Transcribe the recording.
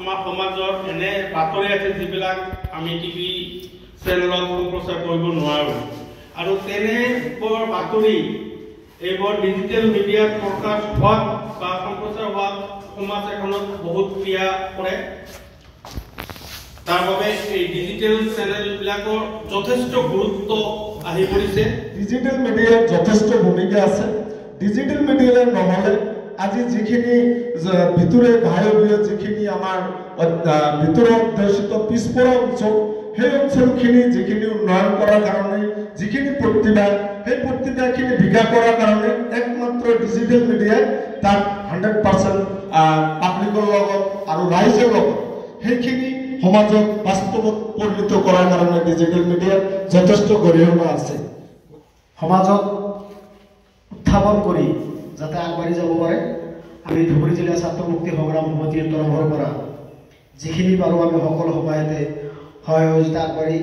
আমাৰ সমাজৰ এনে বাতৰি আছে যিবিলাক আমি টিভি চেনেলত সম্প্ৰচাৰ কৰিব নোৱাৰোঁ আৰু তেনেবোৰ বাতৰি এইবোৰ ডিজিটেল মিডিয়াত প্ৰকাশ হোৱাত বা সম্প্ৰচাৰ হোৱাত সমাজ এখনত বহুত ক্ৰিয়া কৰে। তাৰ বাবে এই ডিজিটেল চেনেলবিলাকৰ যথেষ্ট গুৰুত্ব আহি পৰিছে। ডিজিটেল মিডিয়াৰ যথেষ্ট ভূমিকা আছে। ডিজিটেল মিডিয়া নহ'লে আজি যিখিনি ভিতৰে বাহিৰে যিখিনি আমাৰ ভিতৰত অধ্যুষিত পিছপৰা অঞ্চল সেই অঞ্চলখিনি যিখিনি উন্নয়ন কৰাৰ কাৰণে যিখিনি প্ৰতিভা সেই প্ৰতিভাখিনি বিকাশ কৰাৰ কাৰণে একমাত্ৰ ডিজিটেল মিডিয়াই তাক 100% পাব্লিকৰ লগত আৰু ৰাইজৰ লগত সেইখিনি সমাজত বাস্তৱত পৰিণত কৰাৰ কাৰণে ডিজিটেল মিডিয়াৰ যথেষ্ট গৰিহণা আছে। সমাজত উত্থাপন কৰি যাতে আগবাঢ়ি যাব পাৰে আমি ধুবুৰী জিলা ছাত্ৰ মুক্তি সংগ্ৰাম সমিতিৰ তৰফৰ পৰা যিখিনি পাৰোঁ আমি সকলো সমাজতে সহযোগিতা আগবাঢ়ি